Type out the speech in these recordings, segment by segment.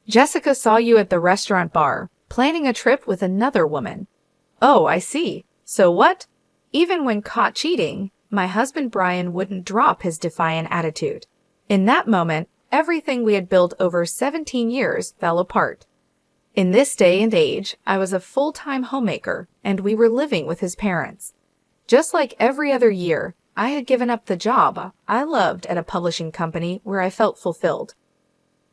Jessica saw you at the restaurant bar, planning a trip with another woman. Oh, I see. So what? Even when caught cheating, my husband Brian wouldn't drop his defiant attitude. In that moment, everything we had built over 17 years fell apart. In this day and age, I was a full-time homemaker, and we were living with his parents. Just like every other year, I had given up the job I loved at a publishing company where I felt fulfilled.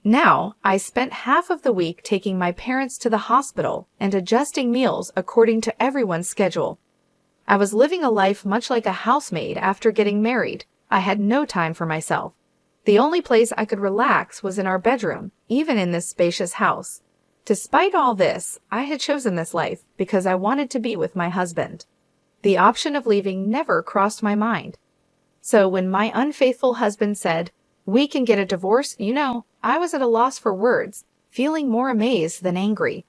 Now, I spent half of the week taking my parents to the hospital and adjusting meals according to everyone's schedule. I was living a life much like a housemaid after getting married. I had no time for myself. The only place I could relax was in our bedroom, even in this spacious house. Despite all this, I had chosen this life because I wanted to be with my husband. The option of leaving never crossed my mind. So when my unfaithful husband said, "We can get a divorce," I was at a loss for words, feeling more amazed than angry.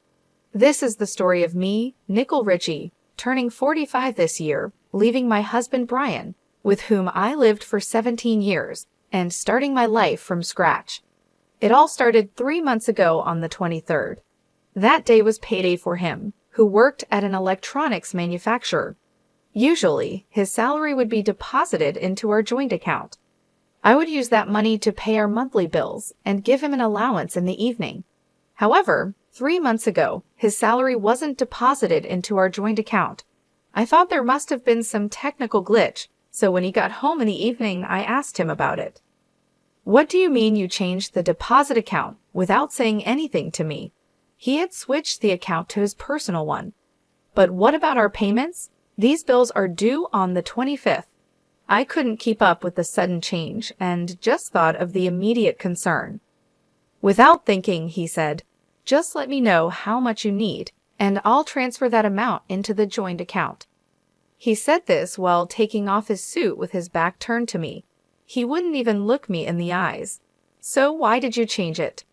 This is the story of me, Nicole Ritchie, turning 45 this year, leaving my husband Brian, with whom I lived for 17 years, and starting my life from scratch. It all started 3 months ago on the 23rd. That day was payday for him, who worked at an electronics manufacturer. Usually, his salary would be deposited into our joint account. I would use that money to pay our monthly bills and give him an allowance in the evening. However, 3 months ago, his salary wasn't deposited into our joint account. I thought there must have been some technical glitch, so when he got home in the evening, I asked him about it. "What do you mean you changed the deposit account without saying anything to me?" He had switched the account to his personal one. "But what about our payments? These bills are due on the 25th. I couldn't keep up with the sudden change and just thought of the immediate concern. Without thinking, he said, "Just let me know how much you need, and I'll transfer that amount into the joint account." He said this while taking off his suit with his back turned to me. He wouldn't even look me in the eyes. "So why did you change it?"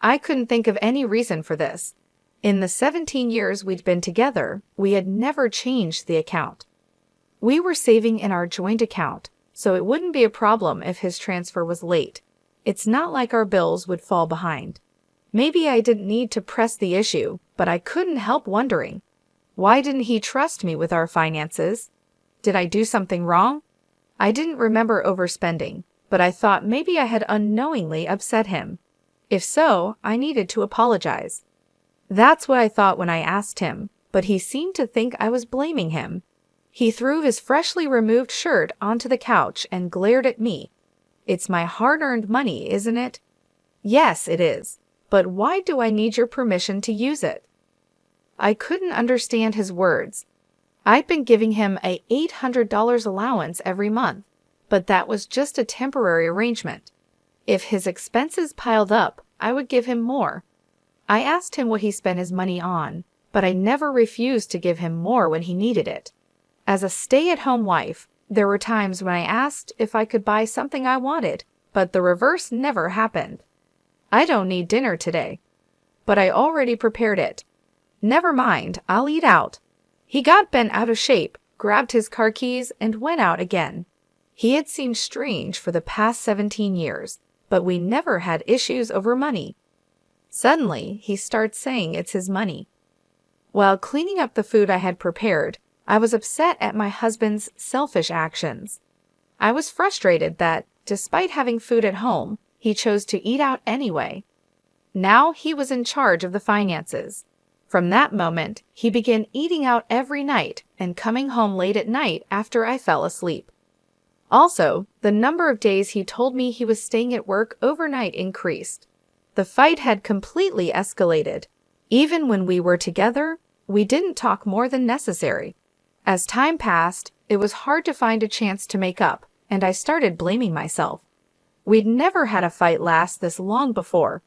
I couldn't think of any reason for this. In the 17 years we'd been together, we had never changed the account. We were saving in our joint account, so it wouldn't be a problem if his transfer was late. It's not like our bills would fall behind. Maybe I didn't need to press the issue, but I couldn't help wondering. Why didn't he trust me with our finances? Did I do something wrong? I didn't remember overspending, but I thought maybe I had unknowingly upset him. If so, I needed to apologize. That's what I thought when I asked him, but he seemed to think I was blaming him. He threw his freshly removed shirt onto the couch and glared at me. "It's my hard-earned money, isn't it?" "Yes, it is. But why do I need your permission to use it?" I couldn't understand his words. I'd been giving him a $800 allowance every month, but that was just a temporary arrangement. If his expenses piled up, I would give him more. I asked him what he spent his money on, but I never refused to give him more when he needed it. As a stay-at-home wife, there were times when I asked if I could buy something I wanted, but the reverse never happened. "I don't need dinner today." "But I already prepared it." "Never mind, I'll eat out." He got bent out of shape, grabbed his car keys, and went out again. He had seemed strange for the past 17 years, but we never had issues over money. Suddenly, he starts saying it's his money. While cleaning up the food I had prepared, I was upset at my husband's selfish actions. I was frustrated that, despite having food at home, he chose to eat out anyway. Now he was in charge of the finances. From that moment, he began eating out every night and coming home late at night after I fell asleep. Also, the number of days he told me he was staying at work overnight increased. The fight had completely escalated. Even when we were together, we didn't talk more than necessary. As time passed, it was hard to find a chance to make up, and I started blaming myself. We'd never had a fight last this long before.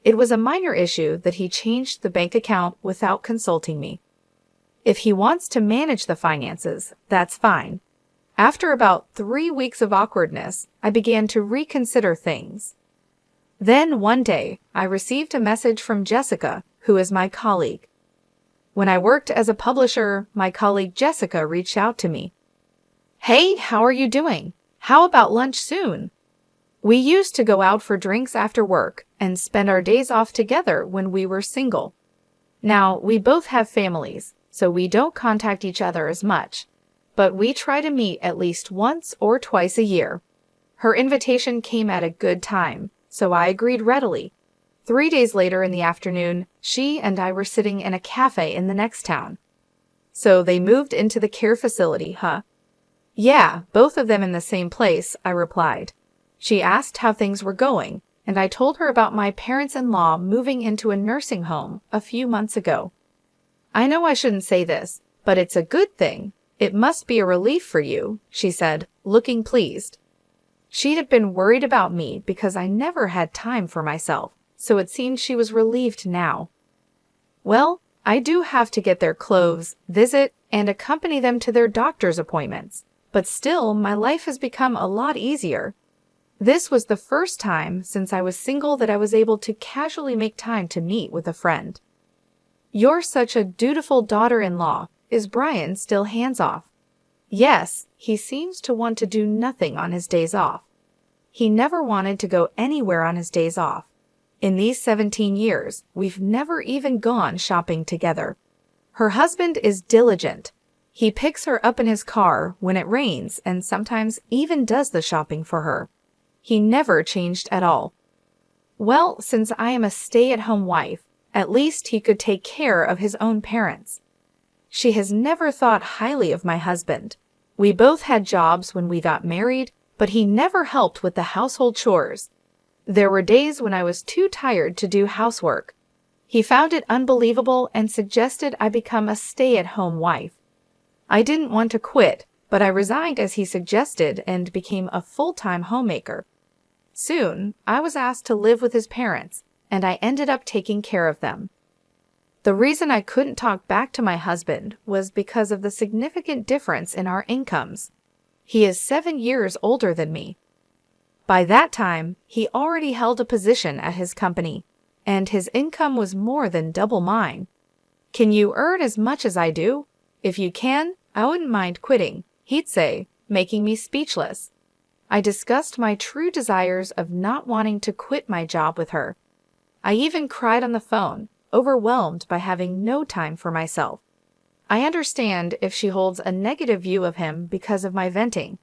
It was a minor issue that he changed the bank account without consulting me. If he wants to manage the finances, that's fine. After about 3 weeks of awkwardness, I began to reconsider things. Then one day, I received a message from Jessica, who is my colleague. When I worked as a publisher, my colleague Jessica reached out to me. "Hey, how are you doing? How about lunch soon?" We used to go out for drinks after work and spend our days off together when we were single. Now, we both have families, so we don't contact each other as much, but we try to meet at least once or twice a year. Her invitation came at a good time, so I agreed readily. 3 days later in the afternoon, she and I were sitting in a cafe in the next town. So they moved into the care facility, huh? Yeah, both of them in the same place, I replied. She asked how things were going, and I told her about my parents-in-law moving into a nursing home a few months ago. I know I shouldn't say this, but it's a good thing. It must be a relief for you, she said, looking pleased. She'd have been worried about me because I never had time for myself, so it seemed she was relieved now. Well, I do have to get their clothes, visit, and accompany them to their doctor's appointments, but still my life has become a lot easier. This was the first time since I was single that I was able to casually make time to meet with a friend. You're such a dutiful daughter-in-law. Is Brian still hands-off? Yes, he seems to want to do nothing on his days off. He never wanted to go anywhere on his days off. In these 17 years, we've never even gone shopping together. Her husband is diligent. He picks her up in his car when it rains and sometimes even does the shopping for her. He never changed at all. Well, since I am a stay-at-home wife, at least he could take care of his own parents. She has never thought highly of my husband. We both had jobs when we got married, but he never helped with the household chores. There were days when I was too tired to do housework. He found it unbelievable and suggested I become a stay-at-home wife. I didn't want to quit, but I resigned as he suggested and became a full-time homemaker. Soon, I was asked to live with his parents, and I ended up taking care of them. The reason I couldn't talk back to my husband was because of the significant difference in our incomes. He is 7 years older than me. By that time, he already held a position at his company, and his income was more than double mine. Can you earn as much as I do? If you can, I wouldn't mind quitting, he'd say, making me speechless. I discussed my true desires of not wanting to quit my job with her. I even cried on the phone, overwhelmed by having no time for myself. I understand if she holds a negative view of him because of my venting.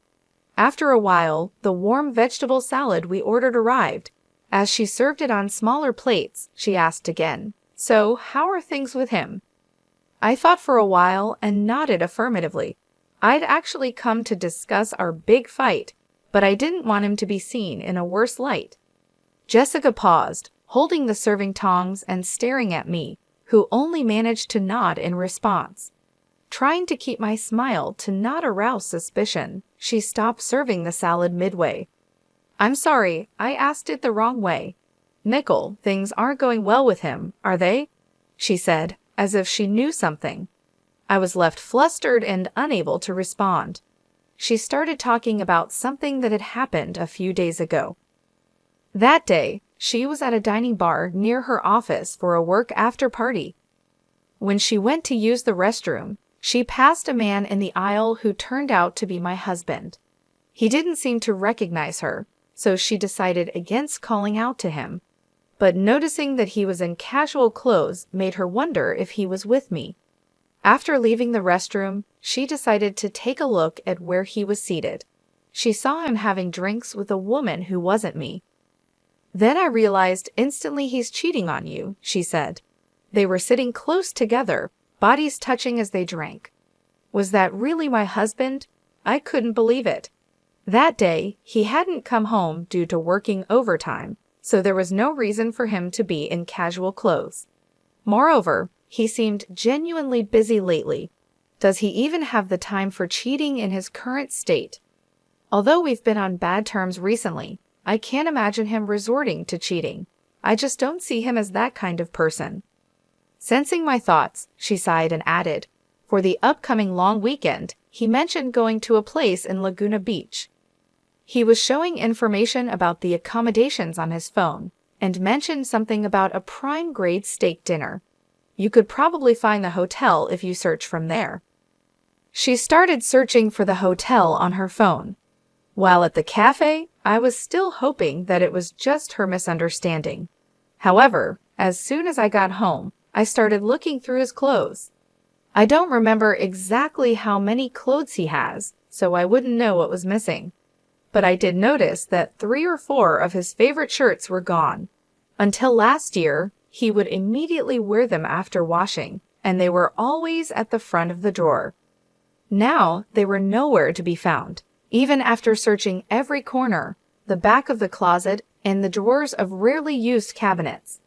After a while, the warm vegetable salad we ordered arrived. As she served it on smaller plates, she asked again, "So, how are things with him?" I thought for a while and nodded affirmatively. I'd actually come to discuss our big fight, but I didn't want him to be seen in a worse light. Jessica paused, holding the serving tongs and staring at me, who only managed to nod in response. Trying to keep my smile to not arouse suspicion, she stopped serving the salad midway. "I'm sorry, I asked it the wrong way. Nickel, things aren't going well with him, are they?" she said, as if she knew something. I was left flustered and unable to respond. She started talking about something that had happened a few days ago. That day, she was at a dining bar near her office for a work after party. When she went to use the restroom, she passed a man in the aisle who turned out to be my husband. He didn't seem to recognize her, so she decided against calling out to him. But noticing that he was in casual clothes made her wonder if he was with me. After leaving the restroom, she decided to take a look at where he was seated. She saw him having drinks with a woman who wasn't me. "Then I realized instantly he's cheating on you," she said. They were sitting close together, bodies touching as they drank. Was that really my husband? I couldn't believe it. That day, he hadn't come home due to working overtime, so there was no reason for him to be in casual clothes. Moreover, he seemed genuinely busy lately. Does he even have the time for cheating in his current state? Although we've been on bad terms recently, I can't imagine him resorting to cheating. I just don't see him as that kind of person. Sensing my thoughts, she sighed and added, "For the upcoming long weekend, he mentioned going to a place in Laguna Beach." He was showing information about the accommodations on his phone and mentioned something about a prime-grade steak dinner. You could probably find the hotel if you search from there. She started searching for the hotel on her phone. While at the cafe, I was still hoping that it was just her misunderstanding. However, as soon as I got home, I started looking through his clothes. I don't remember exactly how many clothes he has, so I wouldn't know what was missing. But I did notice that 3 or 4 of his favorite shirts were gone. Until last year, he would immediately wear them after washing, and they were always at the front of the drawer. Now, they were nowhere to be found, even after searching every corner, the back of the closet, and the drawers of rarely used cabinets.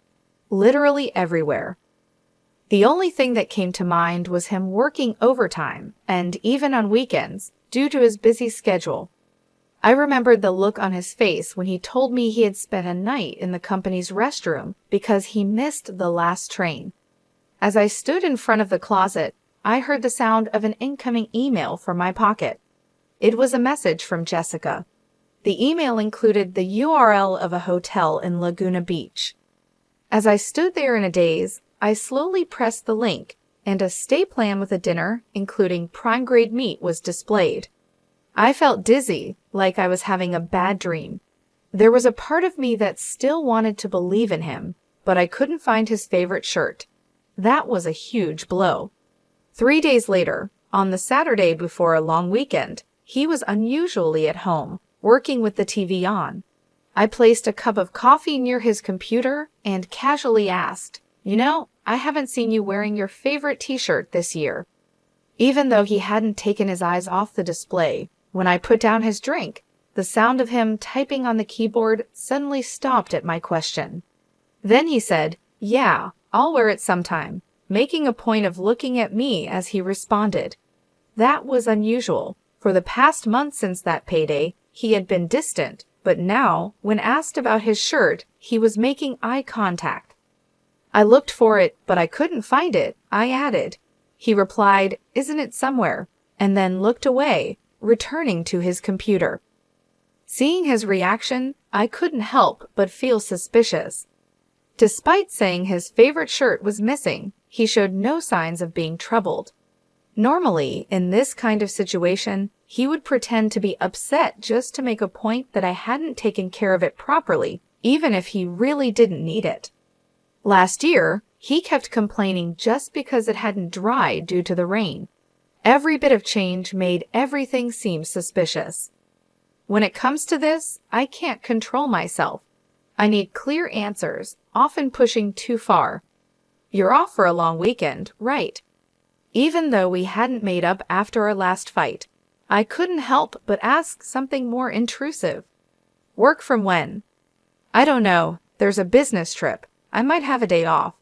Literally everywhere. The only thing that came to mind was him working overtime, and even on weekends, due to his busy schedule. I remembered the look on his face when he told me he had spent a night in the company's restroom because he missed the last train. As I stood in front of the closet, I heard the sound of an incoming email from my pocket. It was a message from Jessica. The email included the URL of a hotel in Laguna Beach. As I stood there in a daze, I slowly pressed the link, and a stay plan with a dinner, including prime-grade meat, was displayed. I felt dizzy, like I was having a bad dream. There was a part of me that still wanted to believe in him, but I couldn't find his favorite shirt. That was a huge blow. 3 days later, on the Saturday before a long weekend, he was unusually at home, working with the TV on. I placed a cup of coffee near his computer and casually asked, I haven't seen you wearing your favorite t-shirt this year. Even though he hadn't taken his eyes off the display, when I put down his drink, the sound of him typing on the keyboard suddenly stopped at my question. Then he said, "Yeah, I'll wear it sometime," making a point of looking at me as he responded. That was unusual. For the past month since that payday, he had been distant, but now, when asked about his shirt, he was making eye contact. I looked for it, but I couldn't find it, I added. He replied, "Isn't it somewhere?" and then looked away, returning to his computer. Seeing his reaction, I couldn't help but feel suspicious. Despite saying his favorite shirt was missing, he showed no signs of being troubled. Normally, in this kind of situation, he would pretend to be upset just to make a point that I hadn't taken care of it properly, even if he really didn't need it. Last year, he kept complaining just because it hadn't dried due to the rain. Every bit of change made everything seem suspicious. When it comes to this, I can't control myself. I need clear answers, often pushing too far. "You're off for a long weekend, right?" Even though we hadn't made up after our last fight, I couldn't help but ask something more intrusive. "Work from when?" "I don't know. There's a business trip. I might have a day off."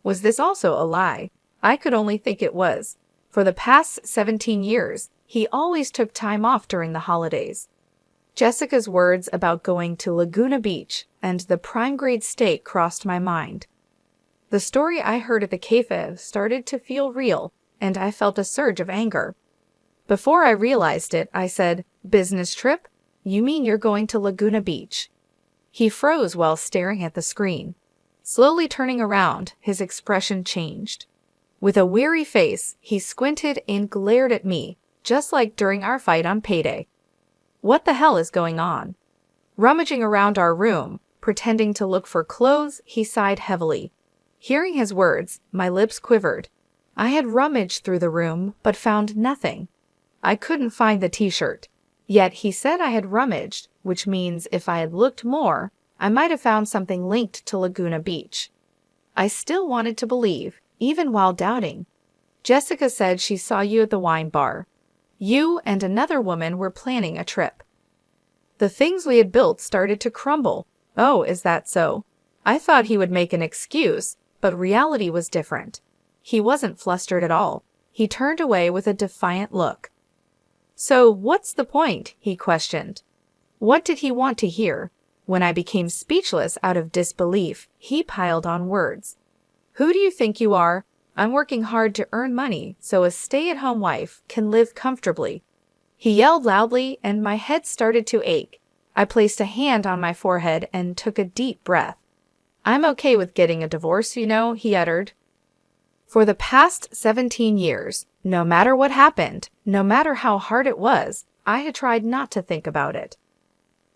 Was this also a lie? I could only think it was. For the past 17 years, he always took time off during the holidays. Jessica's words about going to Laguna Beach and the prime-grade steak crossed my mind. The story I heard at the cafe started to feel real, and I felt a surge of anger. Before I realized it, I said, "Business trip? You mean you're going to Laguna Beach?" He froze while staring at the screen. Slowly turning around, his expression changed. With a weary face, he squinted and glared at me, just like during our fight on payday. What the hell is going on? Rummaging around our room, pretending to look for clothes, he sighed heavily. Hearing his words, my lips quivered. I had rummaged through the room, but found nothing. I couldn't find the t-shirt. Yet he said I had rummaged, which means if I had looked more, I might have found something linked to Laguna Beach. I still wanted to believe, even while doubting. Jessica said she saw you at the wine bar. You and another woman were planning a trip. The things we had built started to crumble. Oh, is that so? I thought he would make an excuse, but reality was different. He wasn't flustered at all. He turned away with a defiant look. "So, what's the point?" he questioned. What did he want to hear? When I became speechless out of disbelief, he piled on words. "Who do you think you are? I'm working hard to earn money so a stay-at-home wife can live comfortably." He yelled loudly and my head started to ache. I placed a hand on my forehead and took a deep breath. "I'm okay with getting a divorce, he uttered. For the past 17 years, no matter what happened, no matter how hard it was, I had tried not to think about it.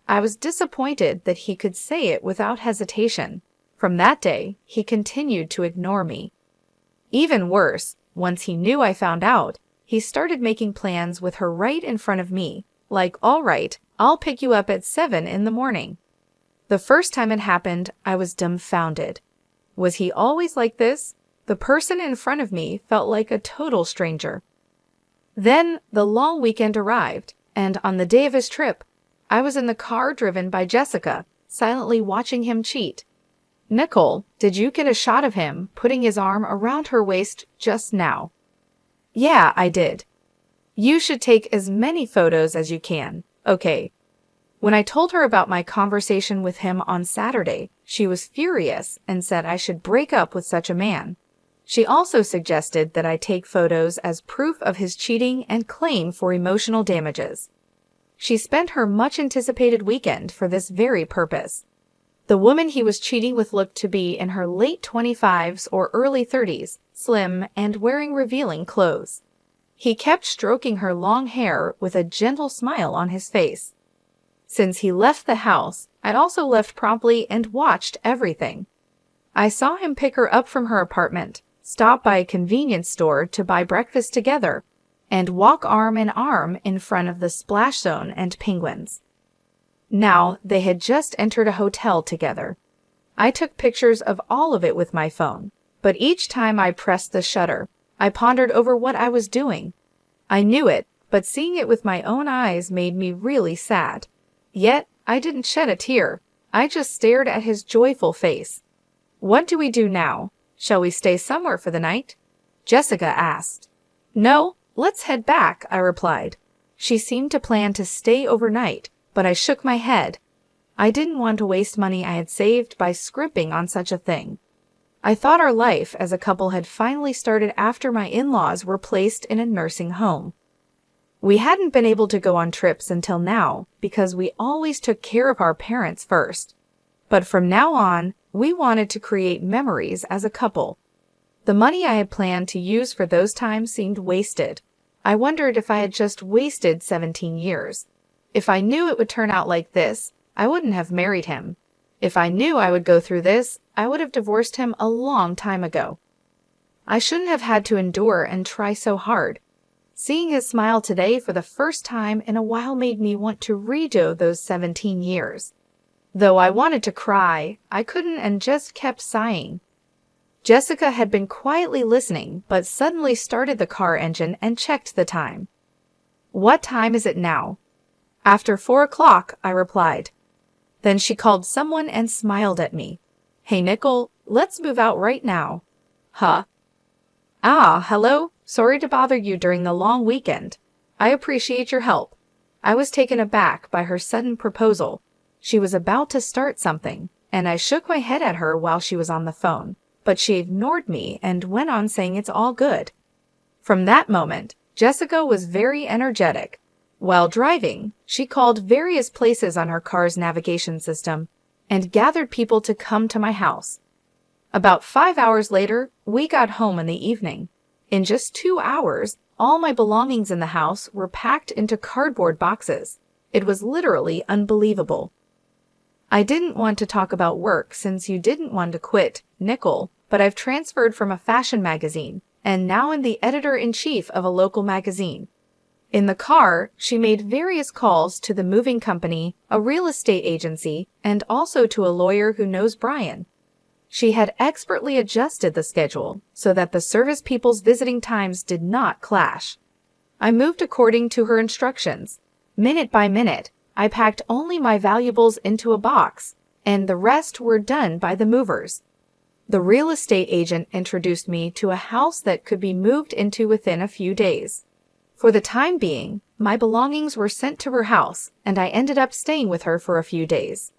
I was disappointed that he could say it without hesitation. From that day, he continued to ignore me. Even worse, once he knew I found out, he started making plans with her right in front of me, like, "All right, I'll pick you up at 7 in the morning." The first time it happened, I was dumbfounded. Was he always like this? The person in front of me felt like a total stranger. Then the long weekend arrived, and on the day of his trip, I was in the car driven by Jessica, silently watching him cheat. "Nicole, did you get a shot of him putting his arm around her waist just now?" "Yeah, I did." "You should take as many photos as you can, okay?" When I told her about my conversation with him on Saturday, she was furious and said I should break up with such a man. She also suggested that I take photos as proof of his cheating and claim for emotional damages. She spent her much-anticipated weekend for this very purpose. The woman he was cheating with looked to be in her late 25s or early 30s, slim and wearing revealing clothes. He kept stroking her long hair with a gentle smile on his face. Since he left the house, I'd also left promptly and watched everything. I saw him pick her up from her apartment, stop by a convenience store to buy breakfast together, and walk arm in arm in front of the Splash Zone and Penguins. Now, they had just entered a hotel together. I took pictures of all of it with my phone, but each time I pressed the shutter, I pondered over what I was doing. I knew it, but seeing it with my own eyes made me really sad. Yet, I didn't shed a tear. I just stared at his joyful face. "What do we do now? Shall we stay somewhere for the night?" Jessica asked. "No, let's head back," I replied. She seemed to plan to stay overnight, but I shook my head. I didn't want to waste money I had saved by scrimping on such a thing. I thought our life as a couple had finally started after my in-laws were placed in a nursing home. We hadn't been able to go on trips until now because we always took care of our parents first. But from now on, we wanted to create memories as a couple. The money I had planned to use for those times seemed wasted. I wondered if I had just wasted 17 years. If I knew it would turn out like this, I wouldn't have married him. If I knew I would go through this, I would have divorced him a long time ago. I shouldn't have had to endure and try so hard. Seeing his smile today for the first time in a while made me want to redo those 17 years. Though I wanted to cry, I couldn't and just kept sighing. Jessica had been quietly listening, but suddenly started the car engine and checked the time. "What time is it now?" "After 4 o'clock, I replied. Then she called someone and smiled at me. "Hey, Nicole, let's move out right now." "Huh?" "Ah, hello. Sorry to bother you during the long weekend. I appreciate your help." I was taken aback by her sudden proposal. She was about to start something, and I shook my head at her while she was on the phone, but she ignored me and went on saying it's all good. From that moment, Jessica was very energetic. While driving, she called various places on her car's navigation system and gathered people to come to my house. About 5 hours later, we got home in the evening. In just 2 hours, all my belongings in the house were packed into cardboard boxes. It was literally unbelievable. "I didn't want to talk about work since you didn't want to quit, Nicole, but I've transferred from a fashion magazine and now am the editor-in-chief of a local magazine." In the car, she made various calls to the moving company, a real estate agency, and also to a lawyer who knows Brian. She had expertly adjusted the schedule so that the service people's visiting times did not clash. I moved according to her instructions. Minute by minute, I packed only my valuables into a box, and the rest were done by the movers. The real estate agent introduced me to a house that could be moved into within a few days. For the time being, my belongings were sent to her house, and I ended up staying with her for a few days.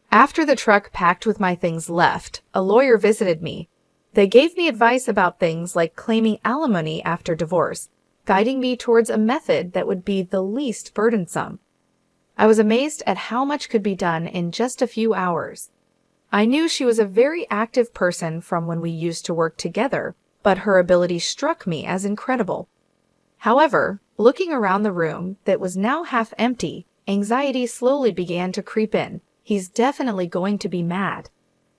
After the truck packed with my things left, a lawyer visited me. They gave me advice about things like claiming alimony after divorce, guiding me towards a method that would be the least burdensome. I was amazed at how much could be done in just a few hours. I knew she was a very active person from when we used to work together, but her ability struck me as incredible. However, Looking around the room that was now half empty, anxiety slowly began to creep in. He's definitely going to be mad.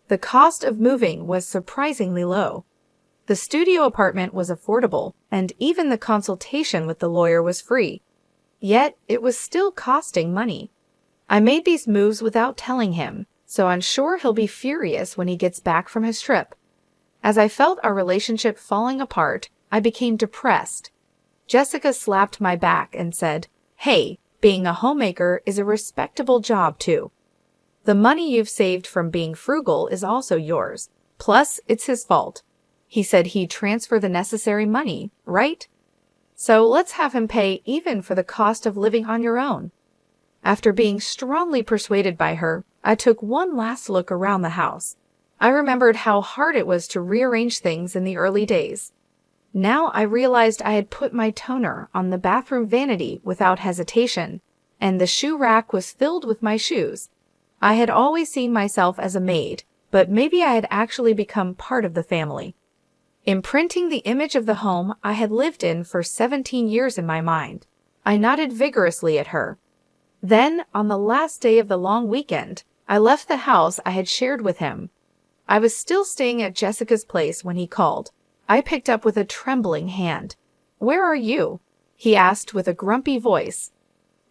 The cost of moving was surprisingly low. The studio apartment was affordable, and even the consultation with the lawyer was free. Yet, it was still costing money. I made these moves without telling him, so I'm sure he'll be furious when he gets back from his trip. As I felt our relationship falling apart, I became depressed. Jessica slapped my back and said, "Hey, being a homemaker is a respectable job too. The money you've saved from being frugal is also yours. Plus, it's his fault. He said he'd transfer the necessary money, right? So let's have him pay even for the cost of living on your own." After being strongly persuaded by her, I took one last look around the house. I remembered how hard it was to rearrange things in the early days. Now I realized I had put my toner on the bathroom vanity without hesitation, and the shoe rack was filled with my shoes. I had always seen myself as a maid, but maybe I had actually become part of the family, imprinting the image of the home I had lived in for 17 years in my mind. I nodded vigorously at her. Then, on the last day of the long weekend, I left the house I had shared with him. I was still staying at Jessica's place when he called. I picked up with a trembling hand. "Where are you?" he asked with a grumpy voice.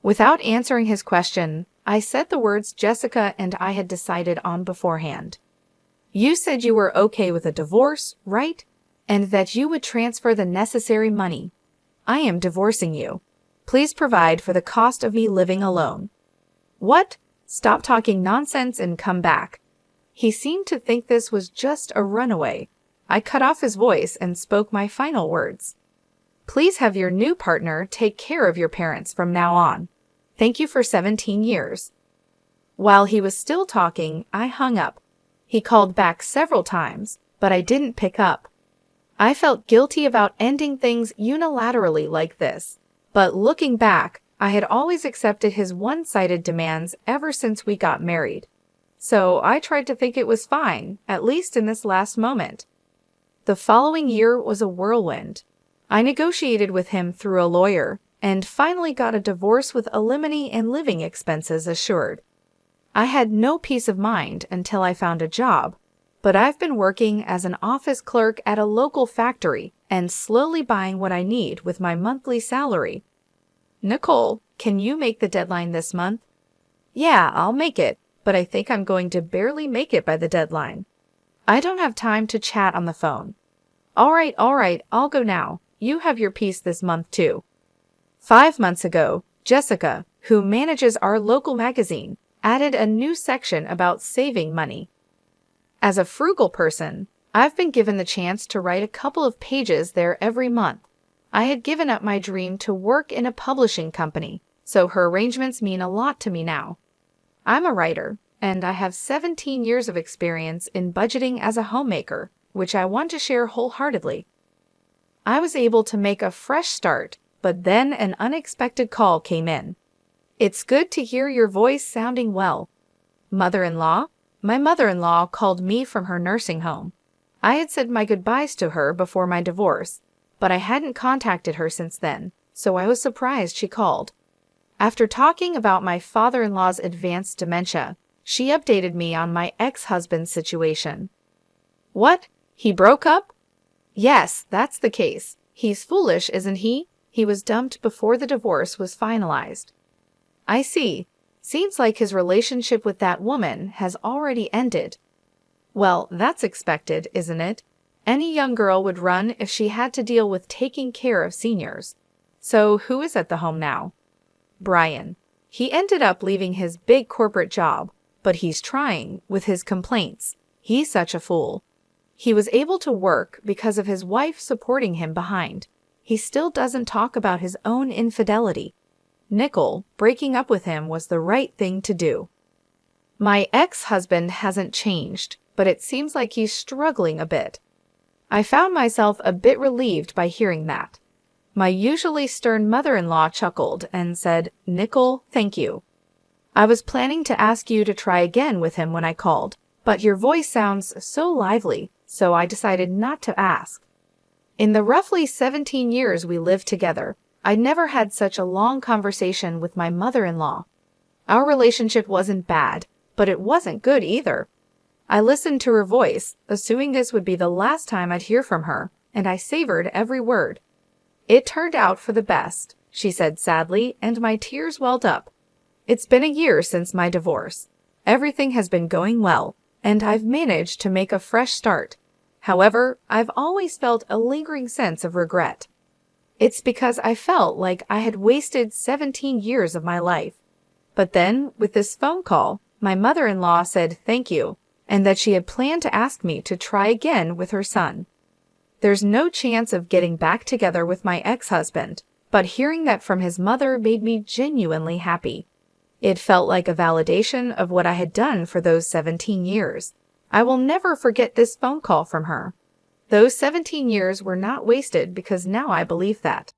Without answering his question, I said the words Jessica and I had decided on beforehand. "You said you were okay with a divorce, right? And that you would transfer the necessary money. I am divorcing you. Please provide for the cost of me living alone." "What? Stop talking nonsense and come back." He seemed to think this was just a runaway. I cut off his voice and spoke my final words. "Please have your new partner take care of your parents from now on. Thank you for 17 years. While he was still talking, I hung up. He called back several times, but I didn't pick up. I felt guilty about ending things unilaterally like this, but looking back, I had always accepted his one-sided demands ever since we got married. So I tried to think it was fine, at least in this last moment. The following year was a whirlwind. I negotiated with him through a lawyer, and finally got a divorce with alimony and living expenses assured. I had no peace of mind until I found a job, but I've been working as an office clerk at a local factory and slowly buying what I need with my monthly salary. "Nicole, can you make the deadline this month?" "Yeah, I'll make it, but I think I'm going to barely make it by the deadline. I don't have time to chat on the phone." All right, I'll go now. You have your piece this month too." 5 months ago, Jessica, who manages our local magazine, added a new section about saving money. As a frugal person, I've been given the chance to write a couple of pages there every month. I had given up my dream to work in a publishing company, so her arrangements mean a lot to me now. I'm a writer, and I have 17 years of experience in budgeting as a homemaker, which I want to share wholeheartedly. I was able to make a fresh start, but then an unexpected call came in. "It's good to hear your voice sounding well." "Mother-in-law?" My mother-in-law called me from her nursing home. I had said my goodbyes to her before my divorce, but I hadn't contacted her since then, so I was surprised she called. After talking about my father-in-law's advanced dementia, she updated me on my ex-husband's situation. "What? He broke up?" "Yes, that's the case. He's foolish, isn't he? He was dumped before the divorce was finalized." "I see. Seems like his relationship with that woman has already ended." "Well, that's expected, isn't it? Any young girl would run if she had to deal with taking care of seniors." "So who is at the home now?" "Brian. He ended up leaving his big corporate job, but he's trying with his complaints. He's such a fool. He was able to work because of his wife supporting him behind. He still doesn't talk about his own infidelity. Nicole, breaking up with him was the right thing to do." "My ex-husband hasn't changed, but it seems like he's struggling a bit." I found myself a bit relieved by hearing that. My usually stern mother-in-law chuckled and said, "Nicole, thank you. I was planning to ask you to try again with him when I called, but your voice sounds so lively, so I decided not to ask." In the roughly 17 years we lived together, I'd never had such a long conversation with my mother-in-law. Our relationship wasn't bad, but it wasn't good either. I listened to her voice, assuming this would be the last time I'd hear from her, and I savored every word. "It turned out for the best," she said sadly, and my tears welled up. "It's been a year since my divorce. Everything has been going well, and I've managed to make a fresh start. However, I've always felt a lingering sense of regret. It's because I felt like I had wasted 17 years of my life. But then, with this phone call, my mother-in-law said thank you, and that she had planned to ask me to try again with her son. There's no chance of getting back together with my ex-husband, but hearing that from his mother made me genuinely happy. It felt like a validation of what I had done for those 17 years. I will never forget this phone call from her. Those 17 years were not wasted because now I believe that.